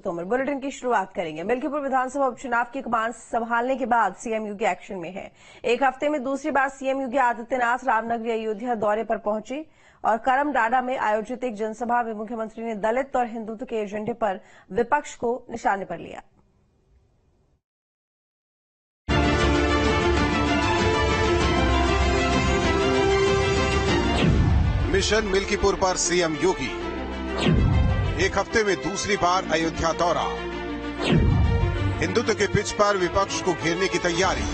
Tomar bulletin की शुरुआत करेंगे। मिल्कीपुर विधानसभा उपचुनाव की कमान संभालने के बाद सीएम योगी एक्शन में है। एक हफ्ते में दूसरी बार सीएम योगी आदित्यनाथ रामनगरी अयोध्या दौरे पर पहुंचे और करमडाडा में आयोजित एक जनसभा में मुख्यमंत्री ने दलित और हिंदुत्व के एजेंडे पर विपक्ष को निशाने पर लिया। मिशन मिल्कीपुर पर सीएम योगी, एक हफ्ते में दूसरी बार अयोध्या दौरा, हिंदुत्व के पिच पर विपक्ष को घेरने की तैयारी,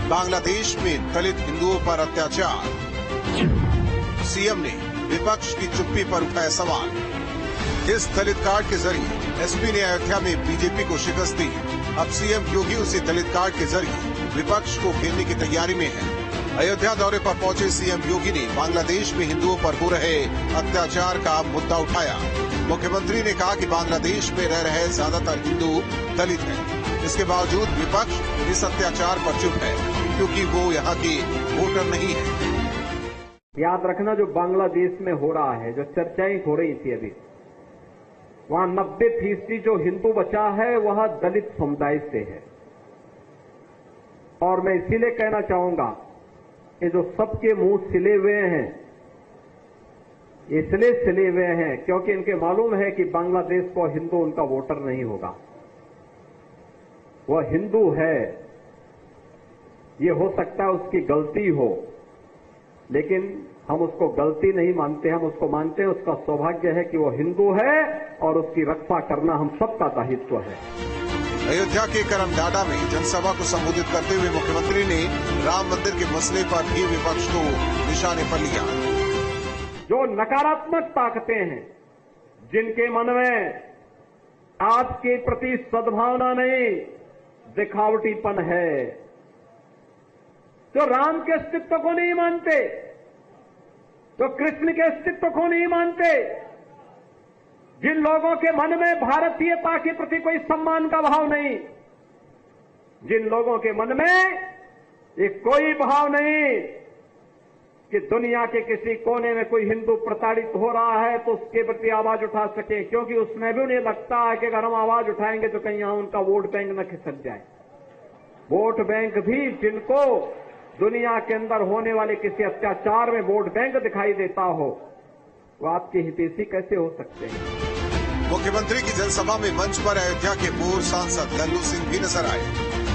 बांग्लादेश में दलित हिंदुओं पर अत्याचार, सीएम ने विपक्ष की चुप्पी पर उठाया सवाल। इस दलित कार्ड के जरिए एसपी ने अयोध्या में बीजेपी को शिकस्त दी। अब सीएम योगी उसी दलित कार्ड के जरिए विपक्ष को घेरने की तैयारी में है। अयोध्या दौरे पर पहुंचे सीएम योगी ने बांग्लादेश में हिंदुओं पर हो रहे अत्याचार का मुद्दा उठाया। मुख्यमंत्री ने कहा कि बांग्लादेश में रह रहे ज्यादातर हिंदू दलित हैं। इसके बावजूद विपक्ष इस अत्याचार पर चुप है क्योंकि वो यहाँ के वोटर नहीं है। याद रखना, जो बांग्लादेश में हो रहा है, जो चर्चाएं हो रही थी अभी, वहां 90% जो हिंदू बचा है वह दलित समुदाय से है। और मैं इसीलिए कहना चाहूंगा, ये जो सबके मुंह सिले हुए हैं, इसलिए सिले हुए हैं क्योंकि इनके मालूम है कि बांग्लादेश को हिंदू उनका वोटर नहीं होगा। वह हिंदू है, ये हो सकता है उसकी गलती हो, लेकिन हम उसको गलती नहीं मानते, हम उसको मानते हैं उसका सौभाग्य है कि वो हिंदू है और उसकी रक्षा करना हम सबका दायित्व है। अयोध्या के करमडाडा में जनसभा को संबोधित करते हुए मुख्यमंत्री ने राम मंदिर के मसले पर भी विपक्ष को निशाने पर लिया। जो नकारात्मक ताकतें हैं, जिनके मन में आज के प्रति सद्भावना नहीं, दिखावटीपन है, जो राम के अस्तित्व को नहीं मानते, जो कृष्ण के अस्तित्व को नहीं मानते, जिन लोगों के मन में भारतीयता के प्रति कोई सम्मान का भाव नहीं, जिन लोगों के मन में ये कोई भाव नहीं कि दुनिया के किसी कोने में कोई हिंदू प्रताड़ित हो रहा है तो उसके प्रति आवाज उठा सके, क्योंकि उसमें भी उन्हें लगता है कि अगर हम आवाज उठाएंगे तो कहीं यहां उनका वोट बैंक न खिसक जाए। वोट बैंक भी जिनको दुनिया के अंदर होने वाले किसी अत्याचार में वोट बैंक दिखाई देता हो, वो आपके हितैषी कैसे हो सकते हैं। मुख्यमंत्री की जनसभा में मंच पर अयोध्या के पूर्व सांसद लल्लू सिंह भी नजर आए।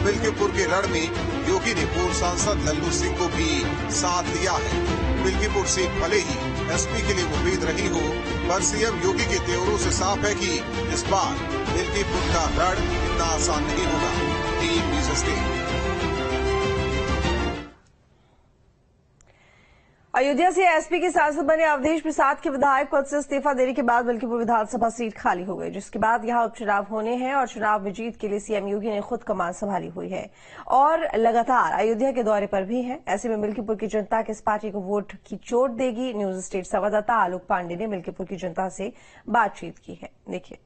मिल्कीपुर के रण में योगी ने पूर्व सांसद लल्लू सिंह को भी साथ लिया है। मिल्कीपुर सीट भले ही एसपी के लिए मुफीद रही हो, पर सीएम योगी के तेवरों से साफ है कि इस बार मिल्कीपुर का रण इतना आसान नहीं होगा। Team news state. अयोध्या से एसपी के सांसद बने अवधेश प्रसाद के विधायक पद से इस्तीफा देने के बाद मिल्कीपुर विधानसभा सीट खाली हो गई, जिसके बाद यहां उपचुनाव होने हैं और चुनाव में जीत के लिए सीएम योगी ने खुद कमान संभाली हुई है और लगातार अयोध्या के दौरे पर भी है। ऐसे में मिल्कीपुर की जनता किस पार्टी को वोट की चोट देगी, न्यूज स्टेट संवाददाता आलोक पांडे ने मिल्कीपुर की जनता से बातचीत की है। देखिए।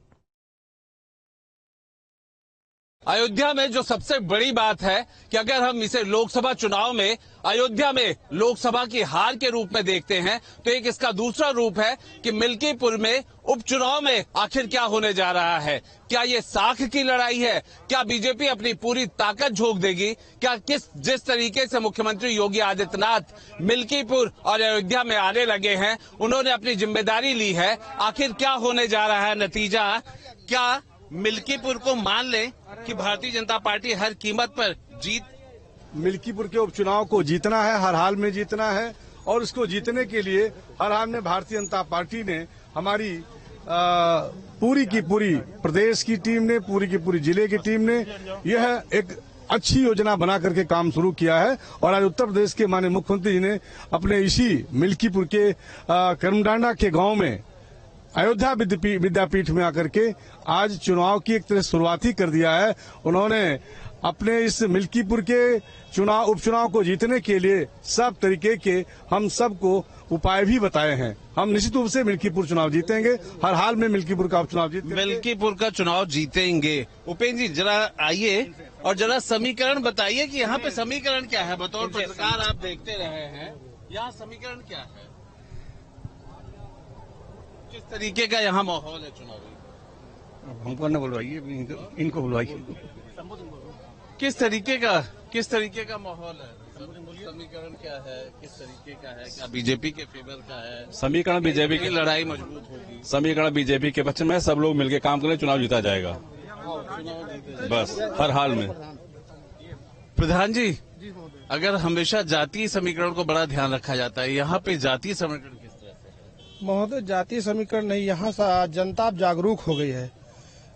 अयोध्या में जो सबसे बड़ी बात है कि अगर हम इसे लोकसभा चुनाव में अयोध्या में लोकसभा की हार के रूप में देखते हैं, तो एक इसका दूसरा रूप है कि मिल्कीपुर में उपचुनाव में आखिर क्या होने जा रहा है। क्या ये साख की लड़ाई है? क्या बीजेपी अपनी पूरी ताकत झोंक देगी? क्या जिस तरीके से मुख्यमंत्री योगी आदित्यनाथ मिल्कीपुर और अयोध्या में आने लगे हैं, उन्होंने अपनी जिम्मेदारी ली है, आखिर क्या होने जा रहा है नतीजा? क्या मिल्कीपुर को मान लें कि भारतीय जनता पार्टी हर कीमत पर मिल्कीपुर के उपचुनाव को जीतना है, हर हाल में जीतना है, और उसको जीतने के लिए हर हाल में भारतीय जनता पार्टी ने, हमारी पूरी की पूरी प्रदेश की टीम ने, पूरी की पूरी जिले की टीम ने यह एक अच्छी योजना बना करके काम शुरू किया है। और आज उत्तर प्रदेश के माननीय मुख्यमंत्री जी ने अपने इसी मिल्कीपुर के करमडाडा के गांव में अयोध्या विद्यापीठ में आकर के आज चुनाव की एक तरह शुरुआत ही कर दिया है। उन्होंने अपने इस मिल्कीपुर के उपचुनाव को जीतने के लिए सब तरीके के हम सबको उपाय भी बताए हैं। हम निश्चित रूप से मिल्कीपुर चुनाव जीतेंगे, हर हाल में मिल्कीपुर का उपचुनाव जीतेंगे। मिल्कीपुर का चुनाव जीतेंगे। उपेंद्र जी जरा आइए और जरा समीकरण बताइए कि यहाँ पे समीकरण क्या है। बतौर पत्रकार आप देखते रहे हैं, यहाँ समीकरण क्या है, किस तरीके का यहाँ माहौल है चुनावी? हमको न बुलवाइए, इनको बुलवाइए। किस तरीके का माहौल है? समीकरण क्या है, किस तरीके का है? क्या बीजेपी के फेवर का है? समीकरण बीजेपी की लड़ाई मजबूत होगी? समीकरण बीजेपी के पक्ष में, सब लोग मिलकर काम करें, चुनाव जीता जाएगा बस, हर हाल में। प्रधान जी, अगर हमेशा जातीय समीकरण को बड़ा ध्यान रखा जाता है, यहाँ पे जातीय समीकरण किस तरह से है? महोदय, जातीय समीकरण नहीं, यहाँ जनता अब जागरूक हो गई है।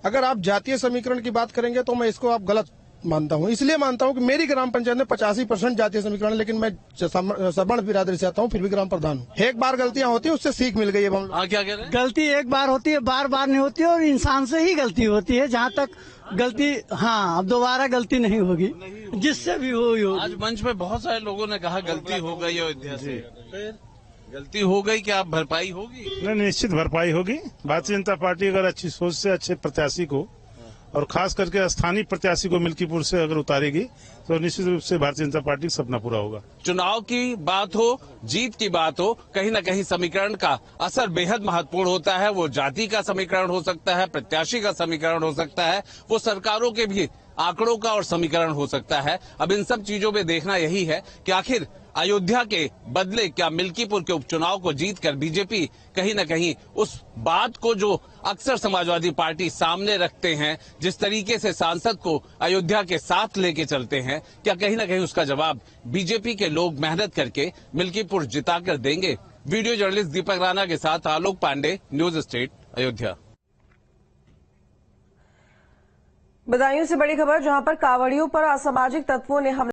अगर आप जातीय समीकरण की बात करेंगे तो मैं इसको आप गलत मानता हूँ। इसलिए मानता हूँ कि मेरी ग्राम पंचायत में 85% जातीय समीकरण, लेकिन मैं सवर्ण बिरादरी से आता हूँ, फिर भी ग्राम प्रधान हूँ। एक बार गलतियाँ होती है, उससे सीख मिल गई है। हम क्या कह रहे हैं? गलती एक बार होती है, बार बार नहीं होती है, और इंसान से ही गलती होती है। जहाँ तक गलती, हाँ, अब दोबारा गलती नहीं होगी, जिससे भी हो। आज मंच में बहुत सारे लोगों ने कहा गलती हो गई अयोध्या से, फिर गलती हो गई, क्या भरपाई होगी? नहीं, निश्चित भरपाई होगी। भारतीय जनता पार्टी अगर अच्छी सोच से अच्छे प्रत्याशी को, और खास करके स्थानीय प्रत्याशी को मिल्कीपुर से अगर उतारेगी तो निश्चित रूप से भारतीय जनता पार्टी का सपना पूरा होगा। चुनाव की बात हो, जीत की बात हो, कहीं न कहीं समीकरण का असर बेहद महत्वपूर्ण होता है। वो जाति का समीकरण हो सकता है, प्रत्याशी का समीकरण हो सकता है, वो सरकारों के भी आंकड़ों का और समीकरण हो सकता है। अब इन सब चीजों में देखना यही है कि आखिर अयोध्या के बदले क्या मिल्कीपुर के उपचुनाव को जीतकर बीजेपी कहीं न कहीं उस बात को जो अक्सर समाजवादी पार्टी सामने रखते हैं, जिस तरीके से सांसद को अयोध्या के साथ लेके चलते हैं, क्या कहीं न कहीं उसका जवाब बीजेपी के लोग मेहनत करके मिल्कीपुर जिताकर देंगे? वीडियो जर्नलिस्ट दीपक राणा के साथ आलोक पांडे, न्यूज स्टेट, अयोध्या। बदायूं से बड़ी खबर, जहां पर कांवड़ियों पर असामाजिक तत्वों ने हमला